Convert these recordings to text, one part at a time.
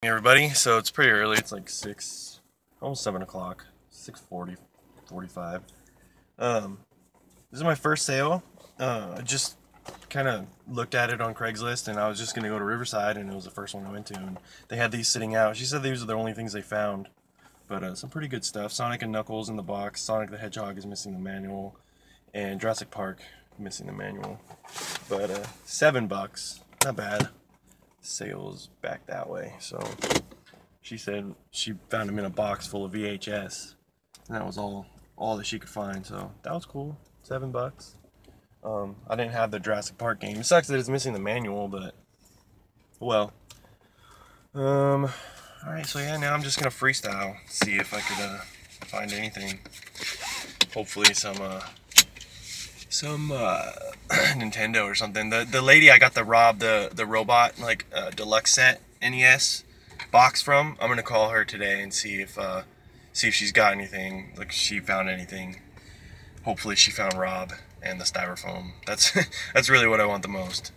Everybody, so it's pretty early. It's like almost 7 o'clock, 6:40, 45. This is my first sale. I just kind of looked at it on Craigslist, and I was just gonna go to Riverside, and it was the first one I went to, and they had these sitting out. She said these are the only things they found, but some pretty good stuff. Sonic and Knuckles in the box. Sonic the Hedgehog is missing the manual, and Jurassic Park missing the manual. But $7, not bad. Sales back that way. So she said she found them in a box full of VHS, and that was all that she could find. So that was cool. $7. I didn't have the Jurassic Park game. It sucks that it's missing the manual, but well. All right. So yeah, now I'm just gonna freestyle, see if I could find anything. Hopefully some Nintendo or something. The lady I got the Rob the robot like deluxe set NES box from, I'm gonna call her today and see if she's got anything, like she found anything. Hopefully she found Rob and the styrofoam. That's really what I want the most.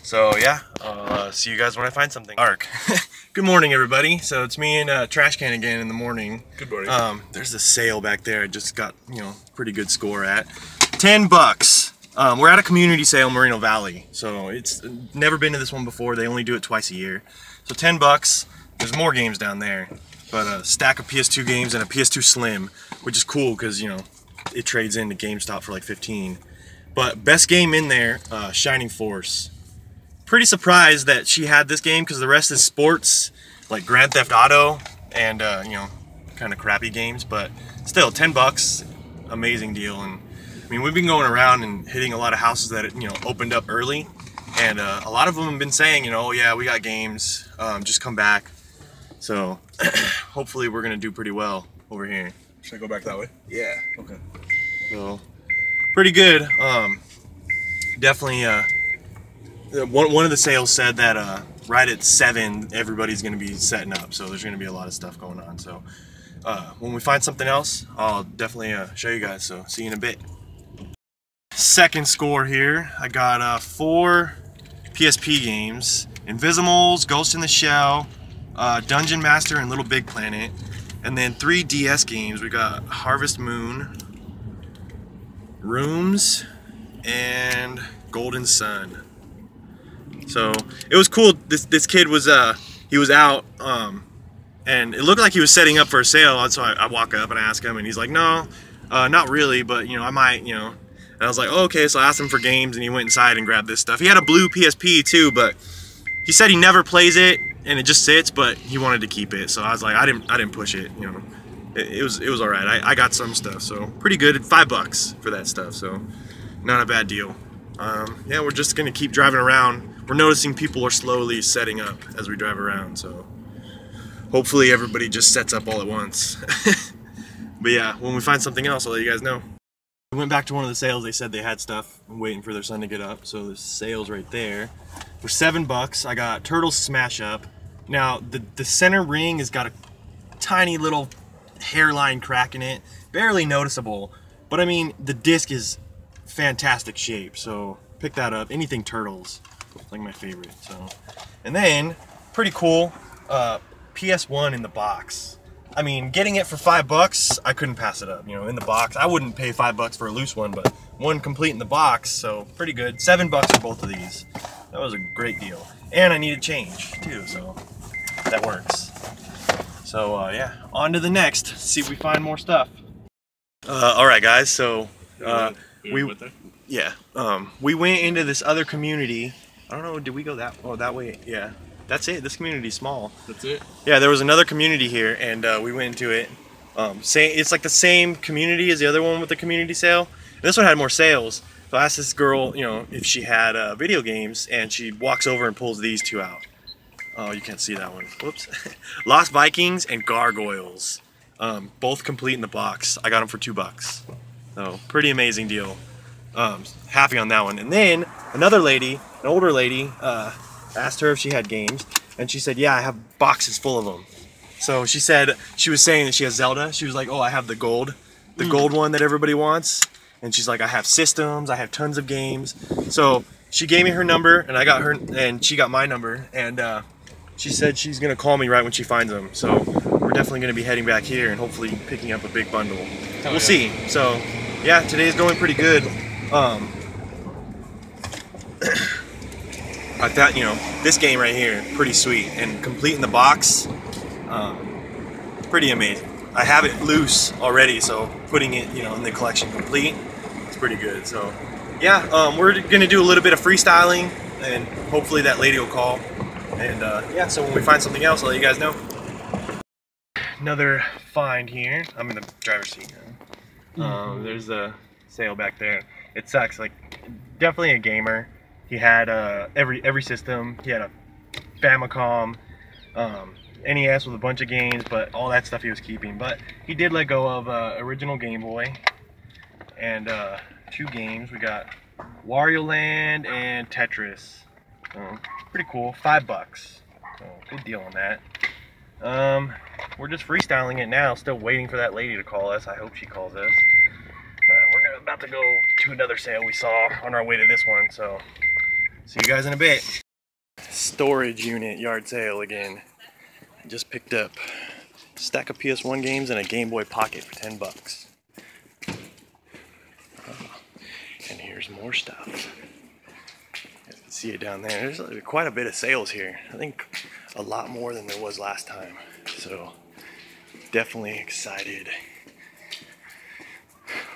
So yeah, I'll see you guys when I find something. Ark. Good morning, everybody. So it's me and Trashcan again in the morning. Good morning. There's a sale back there. I just got, pretty good score at. $10. We're at a community sale in Moreno Valley, so it's never been to this one before. They only do it twice a year. So $10. There's more games down there, but a stack of PS2 games and a PS2 Slim, which is cool because it trades into GameStop for like 15. But best game in there, Shining Force. Pretty surprised that she had this game because the rest is sports, like Grand Theft Auto and kind of crappy games. But still, $10, amazing deal. And I mean, we've been going around and hitting a lot of houses that opened up early, and a lot of them have been saying, oh yeah, we got games, just come back. So hopefully we're gonna do pretty well over here. Should I go back that way? Yeah. Okay. So pretty good. Definitely. One of the sales said that right at 7 everybody's gonna be setting up, so there's gonna be a lot of stuff going on. So when we find something else, I'll definitely show you guys. So see you in a bit. Second score here. I got 4 PSP games: Invisimals, Ghost in the Shell, Dungeon Master, and Little Big Planet. And then 3 DS games. We got Harvest Moon, Rooms, and Golden Sun. So it was cool. This kid was he was out, and it looked like he was setting up for a sale. So I walk up and I ask him, and he's like, "No, not really, but I might, And I was like, oh, okay. So I asked him for games, and he went inside and grabbed this stuff. He had a blue PSP too, but he said he never plays it, and it just sits. But he wanted to keep it, so I was like, I didn't push it. It was all right. I got some stuff, so pretty good. $5 for that stuff, so not a bad deal. Yeah, we're just gonna keep driving around. We're noticing people are slowly setting up as we drive around, so hopefully everybody just sets up all at once. But yeah, when we find something else, I'll let you guys know. We went back to one of the sales. They said they had stuff. I'm waiting for their son to get up, so there's sales right there. For $7, I got Turtles Smash Up. Now, the center ring has got a tiny little hairline crack in it, barely noticeable, but I mean, the disc is fantastic shape, so pick that up. Anything Turtles, it's like my favorite. So, and then pretty cool, ps1 in the box. I mean, getting it for $5, I couldn't pass it up. In the box, I wouldn't pay $5 for a loose one, but one complete in the box, so pretty good. $7 for both of these. That was a great deal, and I needed change too, so that works. So yeah, on to the next. See if we find more stuff. All right, guys. So we went into this other community. I don't know. Did we go that way? Yeah. That's it. This community's small. That's it? Yeah, there was another community here, and we went into it. It's like the same community as the other one with the community sale. This one had more sales. So I asked this girl, if she had video games, and she walks over and pulls these 2 out. Oh, you can't see that one. Whoops. Lost Vikings and Gargoyles. Both complete in the box. I got them for $2. So, pretty amazing deal. Happy on that one. And then, another lady, an older lady, asked her if she had games, and she said, yeah, I have boxes full of them. So she said, she was saying that she has Zelda. She was like, oh, I have the gold one that everybody wants. And she's like, I have systems, I have tons of games. So she gave me her number, and I got her, and she got my number, and she said she's gonna call me right when she finds them. So we're definitely gonna be heading back here and hopefully picking up a big bundle. We'll see. So yeah, today's going pretty good. I thought, you know, this game right here, pretty sweet, and complete in the box, pretty amazing. I have it loose already, so putting it, you know, in the collection complete, it's pretty good. So yeah, we're gonna do a little bit of freestyling, and hopefully that lady will call. And yeah, so when we find something else, I'll let you guys know. Another find here. I'm in the driver's seat now. There's a sale back there. It sucks. Like, definitely a gamer. He had every system. He had a Famicom, NES with a bunch of games, but all that stuff he was keeping. But he did let go of original Game Boy and 2 games. We got Wario Land and Tetris. Pretty cool. $5. So good deal on that. We're just freestyling it now. Still waiting for that lady to call us. I hope she calls us. We're about to go to another sale we saw on our way to this one. So see you guys in a bit. Storage unit yard sale again. Just picked up a stack of PS1 games and a Game Boy Pocket for $10. And here's more stuff. You can see it down there. There's quite a bit of sales here. I think a lot more than there was last time. So definitely excited.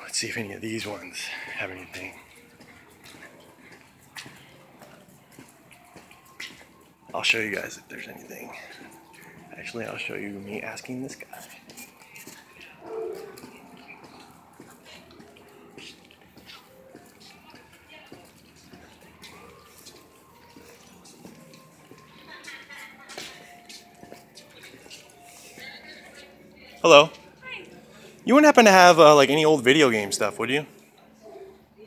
Let's see if any of these ones have anything. I'll show you guys if there's anything. Actually, I'll show you me asking this guy. Hello. Hi. You wouldn't happen to have like any old video game stuff, would you?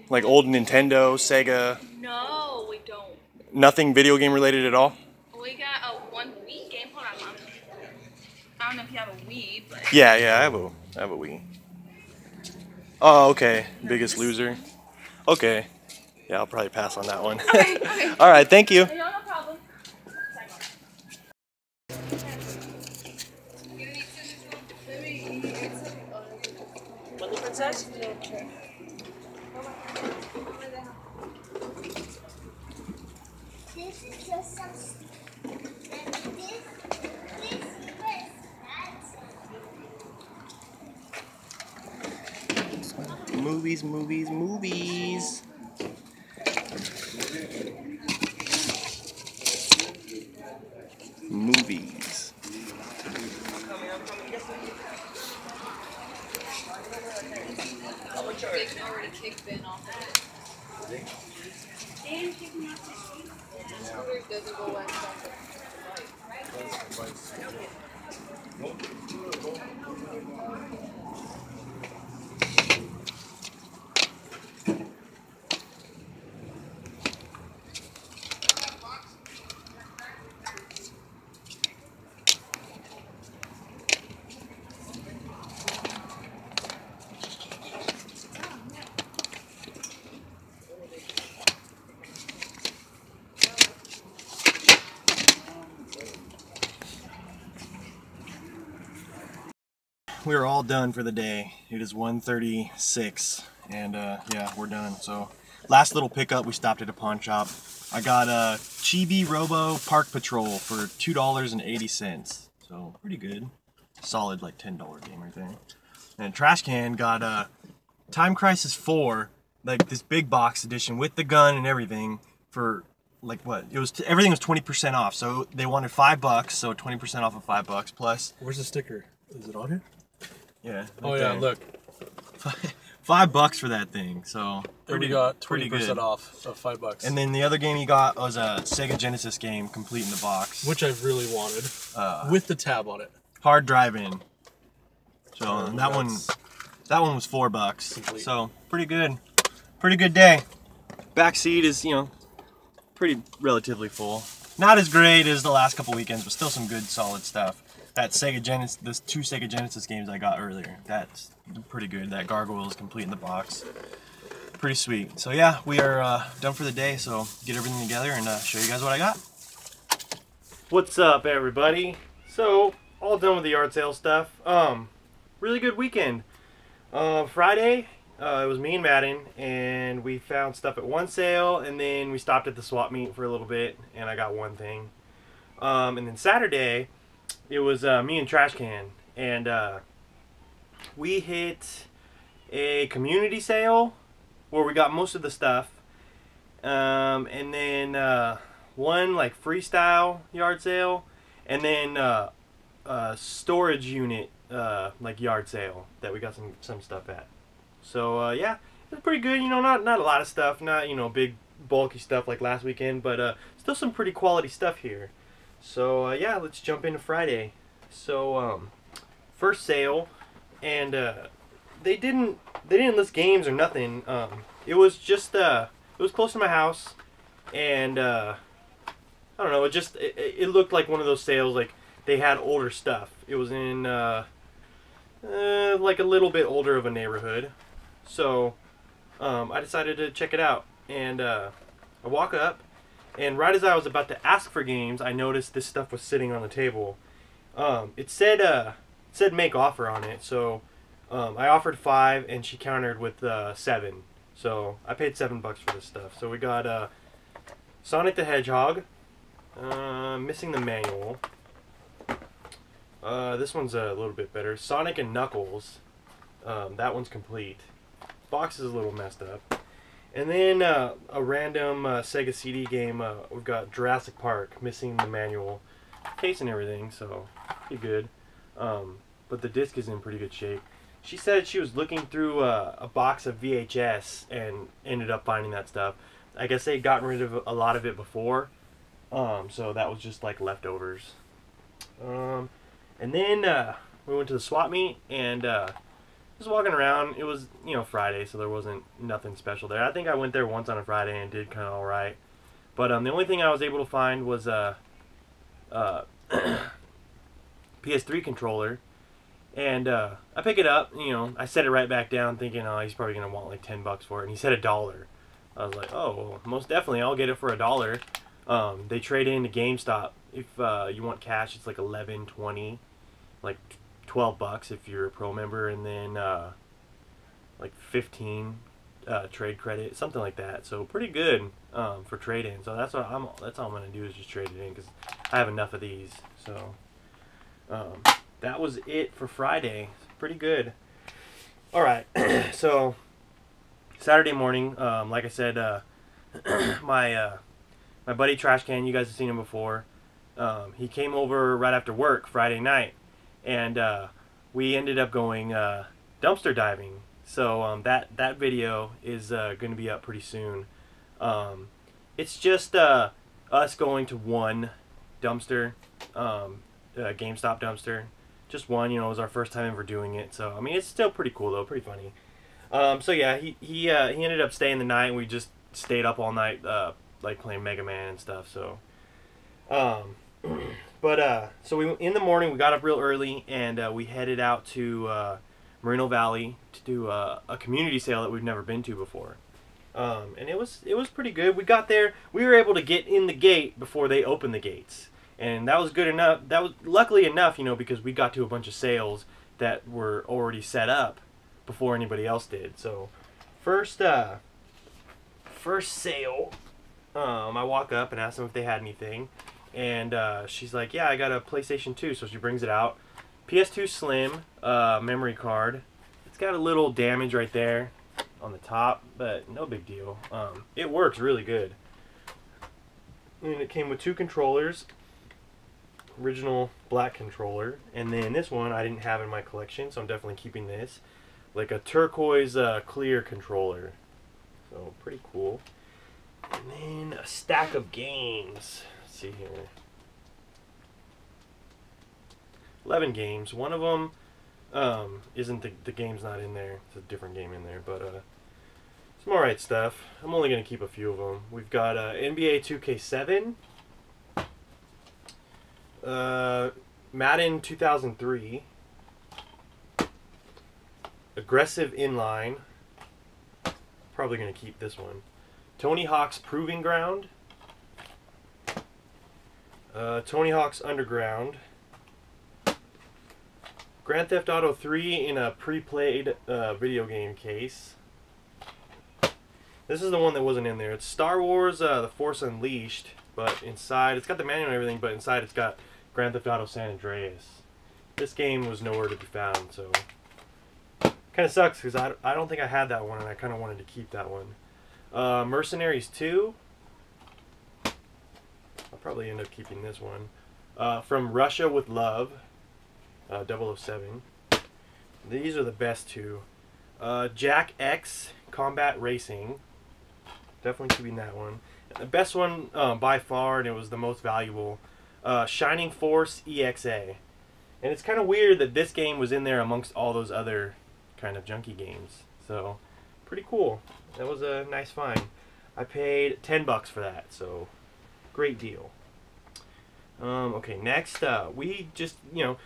Like old Nintendo, Sega? No, we don't. Nothing video game related at all? We got one Wii game. Hold on, Mom. I don't know if you have a Wii, but... Yeah, I have a Wii. Oh, okay. Biggest loser. Okay. Yeah, I'll probably pass on that one. Okay, okay. All right, thank you. No, no problem. Princess? This is just some and this. Movies, movies, movies. Movies. Already kicked Ben off that. And kicking off the street. Scooters doesn't go west. We are all done for the day. It is 1:36 and yeah, we're done. So last little pickup, we stopped at a pawn shop. I got a Chibi Robo Park Patrol for $2.80. So pretty good. Solid like $10 game right there. And Trashcan got a Time Crisis 4, like this big box edition with the gun and everything for like what? It was everything was 20% off. So they wanted $5, so 20% off of $5 plus. Where's the sticker? Is it on here? Yeah. Right oh yeah, there. look. $5 for that thing, so Pretty got 20% off of $5. And then the other game you got was a Sega Genesis game, complete in the box, which I really wanted, with the tab on it. Hard drive in. So and that one was $4. Complete. So pretty good day. Back seat is, you know, pretty relatively full. Not as great as the last couple weekends, but still some good solid stuff. That Sega Genesis, the 2 Sega Genesis games I got earlier, that's pretty good. That Gargoyle is complete in the box. Pretty sweet. So yeah, we are done for the day, so get everything together and show you guys what I got. What's up, everybody? So, all done with the yard sale stuff. Really good weekend. Friday, it was me and Madden, and we found stuff at one sale, and then we stopped at the swap meet for a little bit, and I got one thing. And then Saturday, it was me and Trashcan, and we hit a community sale where we got most of the stuff, and then one like freestyle yard sale, and then a storage unit like yard sale that we got some stuff at. So yeah, it was pretty good. You know, not a lot of stuff, not big bulky stuff like last weekend, but still some pretty quality stuff here. So yeah, let's jump into Friday. So first sale, and they didn't list games or nothing. It was just it was close to my house, and I don't know. It looked like one of those sales like they had older stuff. It was in like a little bit older of a neighborhood, so I decided to check it out. And I walk up, and right as I was about to ask for games, I noticed this stuff was sitting on the table. It said make offer on it, so I offered 5, and she countered with 7. So I paid $7 for this stuff. So we got Sonic the Hedgehog, missing the manual. This one's a little bit better. Sonic and Knuckles, that one's complete. Box is a little messed up. And then a random Sega CD game. We've got Jurassic Park, missing the manual, case and everything, so pretty good. But the disc is in pretty good shape. She said she was looking through a box of VHS and ended up finding that stuff. I guess they'd gotten rid of a lot of it before, so that was just like leftovers. And then we went to the swap meet, and just walking around. It was Friday, so there wasn't nothing special there. I think I went there once on a Friday and did kind of all right. But the only thing I was able to find was PS3 controller. And I pick it up, I set it right back down thinking, oh, he's probably going to want like $10 for it. And he said $1. I was like, oh, well, most definitely, I'll get it for $1. They trade in to GameStop. If you want cash, it's like $11, $20, like $12 if you're a pro member, and then like 15 trade credit, something like that. So pretty good for trade-in. So that's all I'm going to do is just trade it in because I have enough of these. So that was it for Friday. Pretty good. All right. So Saturday morning, like I said, my buddy Trashcan, you guys have seen him before. He came over right after work Friday night, and we ended up going dumpster diving. So that video is going to be up pretty soon. It's just us going to one dumpster, GameStop dumpster. Just one, it was our first time ever doing it. So I mean, it's still pretty cool though, pretty funny. So yeah, he ended up staying the night, and we just stayed up all night, like playing Mega Man and stuff. So, so we in the morning we got up real early, and we headed out to Moreno Valley to do a community sale that we've never been to before. And it was pretty good. We got there, we were able to get in the gate before they opened the gates. And that was good enough. That was luckily enough, because we got to a bunch of sales that were already set up before anybody else did. So, first sale, I walk up and ask them if they had anything, and she's like, "Yeah, I got a PlayStation 2." So she brings it out, PS2 Slim, memory card. It's got a little damage right there on the top, but no big deal. It works really good. And it came with 2 controllers. Original black controller, and then this one I didn't have in my collection, so I'm definitely keeping this, like a turquoise clear controller, so pretty cool. And then a stack of games. Let's see here, 11 games. One of them isn't the game's not in there, it's a different game in there, but some alright stuff. I'm only gonna keep a few of them. We've got NBA 2K7, Madden 2003, Aggressive Inline, probably going to keep this one, Tony Hawk's Proving Ground, Tony Hawk's Underground. Grand Theft Auto 3 in a pre-played video game case. This is the one that wasn't in there. It's Star Wars The Force Unleashed, but inside, it's got the manual and everything, but inside it's got Grand Theft Auto San Andreas. This game was nowhere to be found, so kind of sucks because I don't think I had that one, and I kind of wanted to keep that one. Mercenaries 2. I'll probably end up keeping this one. From Russia with Love. 007. These are the best two. Jack X Combat Racing. Definitely keeping that one. The best one by far, and it was the most valuable. Shining Force EXA. And it's kind of weird that this game was in there amongst all those other kind of junky games. So, pretty cool. That was a nice find. I paid $10 for that, so great deal. Okay, next, we just, you know,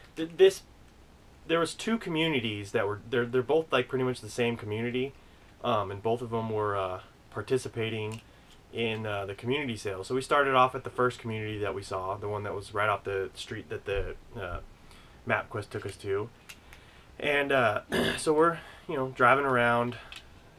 there was two communities that were, they're both like pretty much the same community, and both of them were participating in the community sale. So we started off at the first community that we saw, the one that was right off the street that the MapQuest took us to. And so we're, you know, driving around,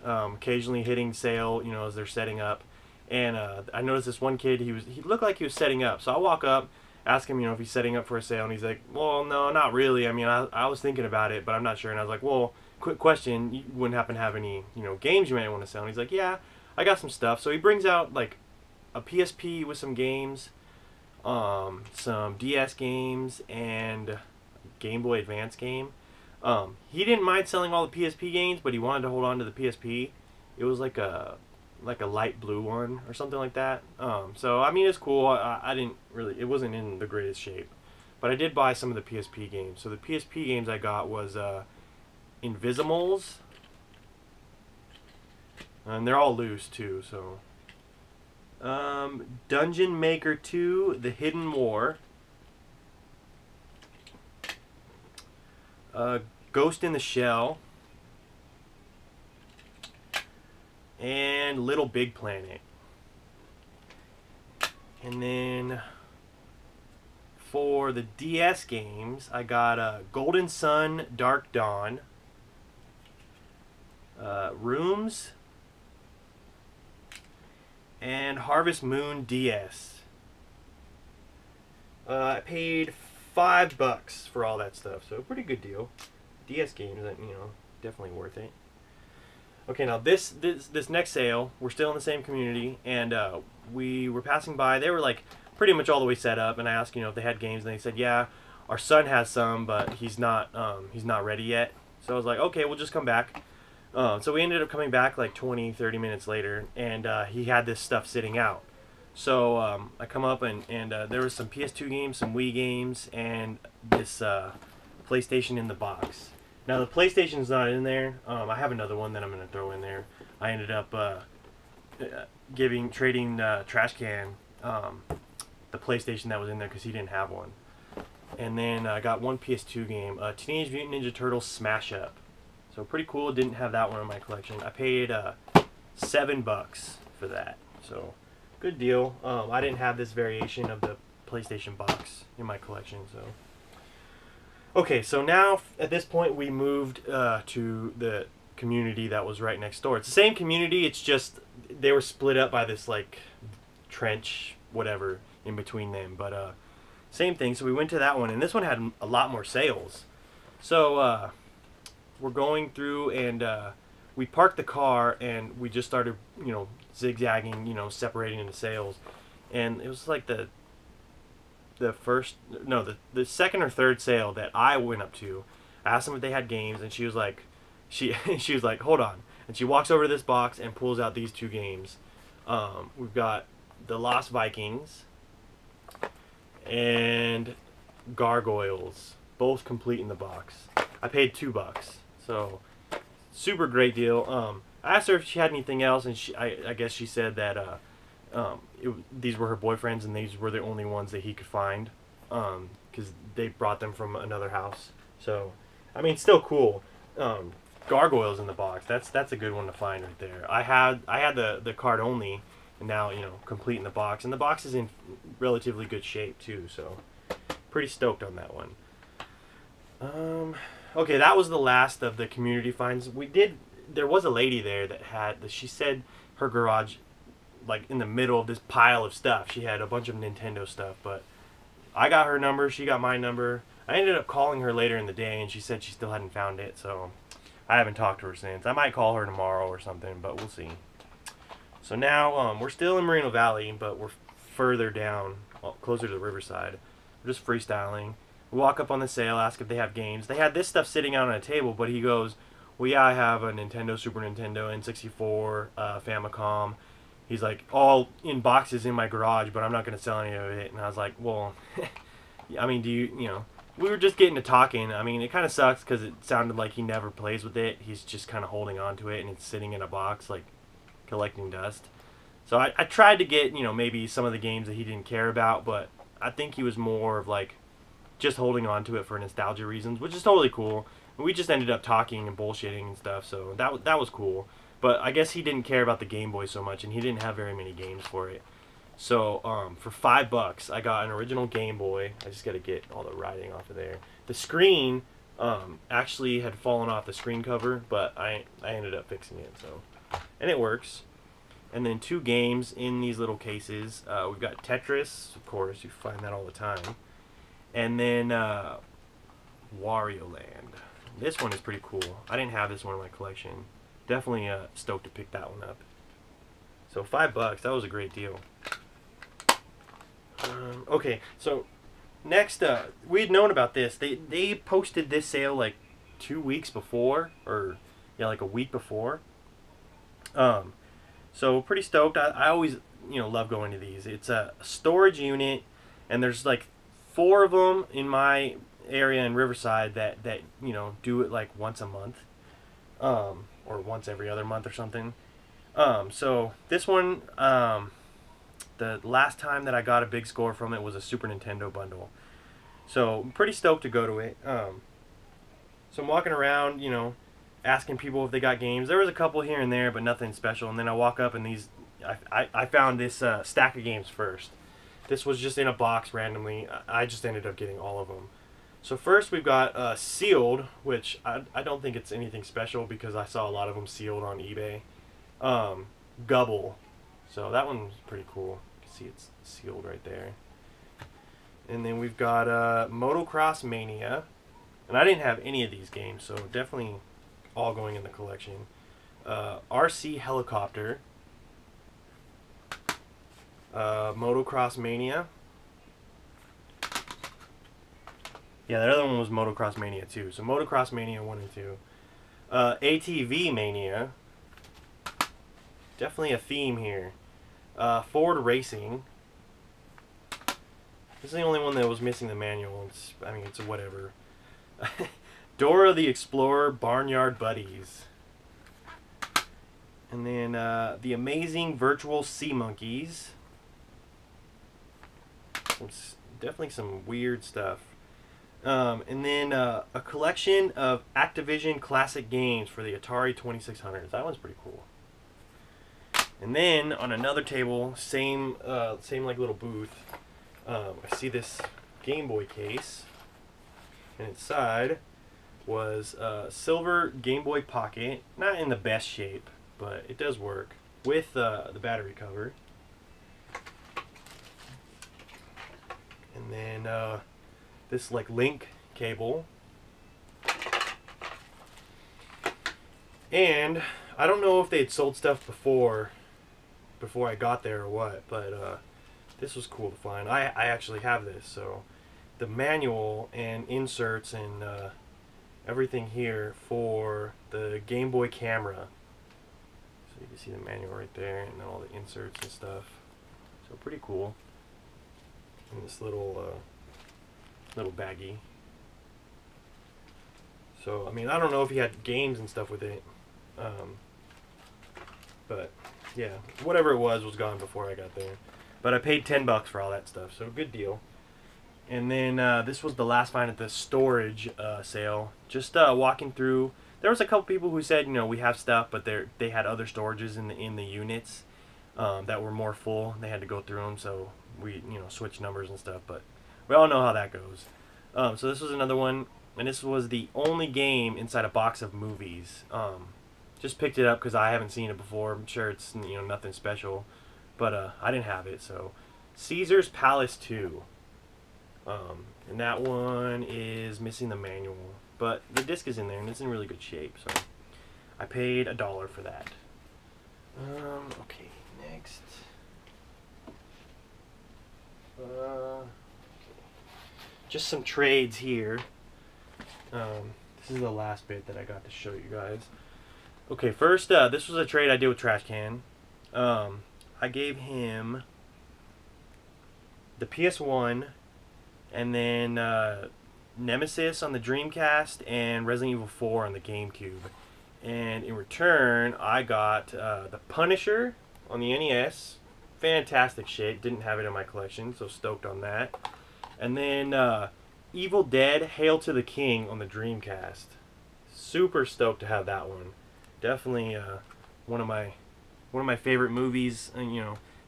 occasionally hitting sale, you know, as they're setting up. And I noticed this one kid, he looked like he was setting up. So I walk up, ask him, you know, if he's setting up for a sale, and he's like, well, no, not really. I mean, I was thinking about it, but I'm not sure. And I was like, well, quick question, you wouldn't happen to have any, you know, games you might want to sell? And he's like, yeah, I got some stuff. So he brings out like a PSP with some games, some DS games, and Game Boy Advance game. He didn't mind selling all the PSP games, but he wanted to hold on to the PSP. It was like a light blue one or something like that. So I mean, it's cool. I didn't really, it wasn't in the greatest shape, but I did buy some of the PSP games. So the PSP games I got was Invisimals, and they're all loose too. So Dungeon Maker 2: The Hidden War, Ghost in the Shell, and Little Big Planet. And then for the DS games, I got Golden Sun Dark Dawn, Rooms, and Harvest Moon DS. I paid $5 for all that stuff, so pretty good deal. DS games, you know, definitely worth it. Okay, now this next sale, we're still in the same community, and we were passing by. They were like pretty much all the way set up, and I asked, you know, if they had games, and they said, yeah, our son has some, but he's not ready yet. So I was like, okay, we'll just come back. So we ended up coming back like 20-30 minutes later, and he had this stuff sitting out. So I come up, and there was some PS2 games, some Wii games, and this PlayStation in the box. Now the PlayStation's not in there. I have another one that I'm going to throw in there. I ended up trading Trashcan the PlayStation that was in there because he didn't have one. And then I got one PS2 game, Teenage Mutant Ninja Turtles Smash Up. So pretty cool. Didn't have that one in my collection. I paid $7 for that. So good deal. I didn't have this variation of the PlayStation box in my collection, so. Okay, so now at this point we moved to the community that was right next door. It's the same community, it's just they were split up by this like trench, whatever, in between them. But same thing, so we went to that one, and this one had a lot more sales. So we're going through, and we parked the car, and we just started, you know, zigzagging, you know, separating into sales. And it was like the second or third sale that I went up to. I asked them if they had games, and she was like, she was like, hold on, and she walks over to this box and pulls out these two games. We've got The Lost Vikings and Gargoyles, both complete in the box. I paid $2, so super great deal. I asked her if she had anything else, and I guess she said that these were her boyfriends, and these were the only ones that he could find, because they brought them from another house. So, I mean, still cool. Gargoyles in the box. That's a good one to find right there. I had the card only, and now, you know, completing the box. And the box is in relatively good shape too, so pretty stoked on that one. Okay, that was the last of the community finds. There was a lady there that she said her garage, like in the middle of this pile of stuff, she had a bunch of Nintendo stuff, but I got her number, she got my number. I ended up calling her later in the day, and she said she still hadn't found it, so I haven't talked to her since. I might call her tomorrow or something, but we'll see. So now, we're still in Moreno Valley, but we're further down, closer to the riverside. We're just freestyling. We walk up on the sale, ask if they have games. They had this stuff sitting out on a table, but he goes, well, yeah, I have a Nintendo, Super Nintendo, N64, Famicom. He's like, all in boxes in my garage, but I'm not going to sell any of it. And I was like, well, I mean, you know, we were just getting to talking. I mean, it kind of sucks because it sounded like he never plays with it. He's just kind of holding on to it, and it's sitting in a box, like, collecting dust. So I tried to get, you know, maybe some of the games that he didn't care about, but I think he was more of, like, just holding on to it for nostalgia reasons, which is totally cool. We just ended up talking and bullshitting and stuff, so that was cool. But I guess he didn't care about the Game Boy so much, and he didn't have very many games for it. So for $5, I got an original Game Boy. I just got to get all the writing off of there. The screen actually had fallen off the screen cover, but I ended up fixing it, so, and it works. And then 2 games in these little cases. We've got Tetris, of course, you find that all the time. And then Wario Land. This one is pretty cool. I didn't have this one in my collection. Definitely stoked to pick that one up. So $5, that was a great deal. Okay, so next, we had known about this. They posted this sale like 2 weeks before, or yeah, like a week before. So pretty stoked. I always, you know, love going to these. It's a storage unit, and there's like 4 of them in my area in Riverside that you know, do it like once a month, or once every other month or something. So this one, the last time that I got a big score from it was a Super Nintendo bundle. So I'm pretty stoked to go to it. So I'm walking around, you know, asking people if they got games. There was a couple here and there, but nothing special. And then I walk up, and these, I found this stack of games first. This was just in a box randomly. I just ended up getting all of them. So first we've got sealed, which I don't think it's anything special because I saw a lot of them sealed on eBay. Gubble. So that one's pretty cool. You can see it's sealed right there. And then we've got Motocross Mania. And I didn't have any of these games, so definitely all going in the collection. RC Helicopter. Motocross Mania. Yeah, the other one was Motocross Mania 2. So Motocross Mania 1 and 2. ATV Mania. Definitely a theme here. Ford Racing. This is the only one that was missing the manual. I mean, it's whatever. Dora the Explorer Barnyard Buddies. And then The Amazing Virtual Sea Monkeys. It's definitely some weird stuff. And then a collection of Activision classic games for the Atari 2600. That one's pretty cool. And then on another table, same like little booth, I see this Game Boy case, and inside was a silver Game Boy Pocket, not in the best shape, but it does work, with the battery cover. And then this like link cable. And I don't know if they had sold stuff before I got there or what, but this was cool to find. I actually have this, so the manual and inserts and everything here for the Game Boy camera. So you can see the manual right there, and then all the inserts and stuff. So pretty cool. And this little baggie. So I mean, I don't know if he had games and stuff with it, but yeah, whatever it was gone before I got there. But I paid $10 for all that stuff, so good deal. And then this was the last find at the storage sale. Just walking through, there was a couple people who said, you know, we have stuff, but they had other storages in the units. that were more full. They had to go through them, so we switched numbers and stuff. But we all know how that goes. So this was another one, and this was the only game inside a box of movies. Just picked it up because I haven't seen it before. I'm sure it's nothing special, but I didn't have it. So Caesar's Palace 2. And that one is missing the manual, but the disc is in there and it's in really good shape, so I paid $1 for that. Okay, next. Just some trades here. This is the last bit that I got to show you guys. Okay, first, this was a trade I did with Trashcan. I gave him the ps1, and then Nemesis on the Dreamcast, and Resident Evil 4 on the GameCube. And in return, I got the Punisher on the NES. Fantastic shape. Didn't have it in my collection, so stoked on that. And then Evil Dead: Hail to the King on the Dreamcast. Super stoked to have that one. Definitely one of my favorite movies,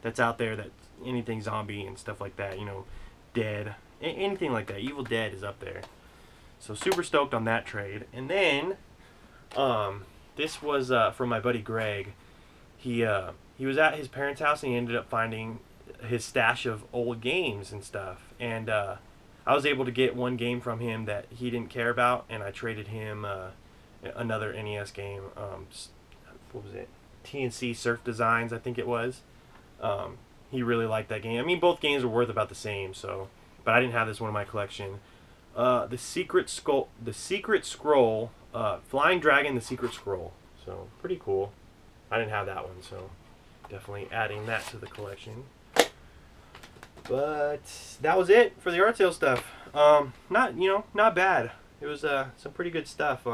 that's out there. That anything zombie and stuff like that. Dead. Anything like that. Evil Dead is up there. So super stoked on that trade. And then this was from my buddy Greg. He was at his parents' house and he ended up finding his stash of old games and stuff. And I was able to get one game from him that he didn't care about, and I traded him another NES game. What was it? TNC Surf Designs, I think it was. He really liked that game. I mean, both games were worth about the same, so. But I didn't have this one in my collection. The Secret Scroll, Flying Dragon, The Secret Scroll. So pretty cool. I didn't have that one, so definitely adding that to the collection. But that was it for the art sale stuff. Not bad. It was some pretty good stuff.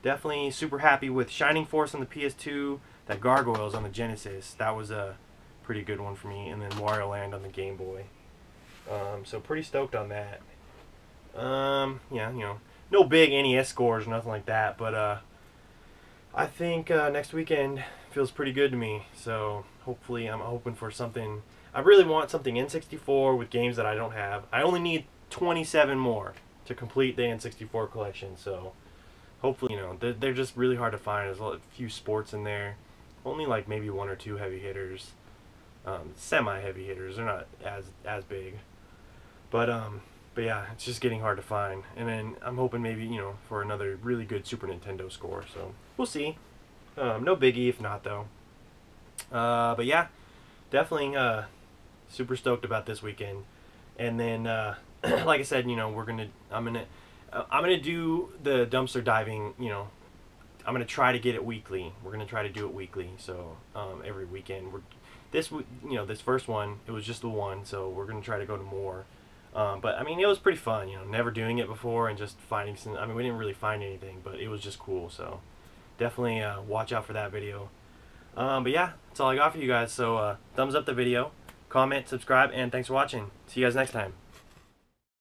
Definitely super happy with Shining Force on the PS2. That Gargoyles on the Genesis. That was a pretty good one for me. And then Wario Land on the Game Boy. So pretty stoked on that. Yeah, no big NES scores, nothing like that, but I think next weekend feels pretty good to me. So hopefully, I'm hoping for something. I really want something N64 with games that I don't have. I only need 27 more to complete the N64 collection. So hopefully, they're just really hard to find. There's a few sports in there. Only like maybe 1 or 2 heavy hitters. Semi-heavy hitters. They're not as big. But yeah, it's just getting hard to find. And then I'm hoping maybe, for another really good Super Nintendo score. So we'll see. No biggie if not, though. But yeah, definitely super stoked about this weekend. And then, like I said, I'm gonna do the dumpster diving. I'm gonna try to get it weekly. We're gonna try to do it weekly. So every weekend. This first one, it was just the one. So we're gonna try to go to more. But I mean, it was pretty fun, never doing it before and just finding some. I mean, we didn't really find anything, but it was just cool. So definitely watch out for that video. But yeah, that's all I got for you guys. So thumbs up the video, comment, subscribe, and thanks for watching. See you guys next time.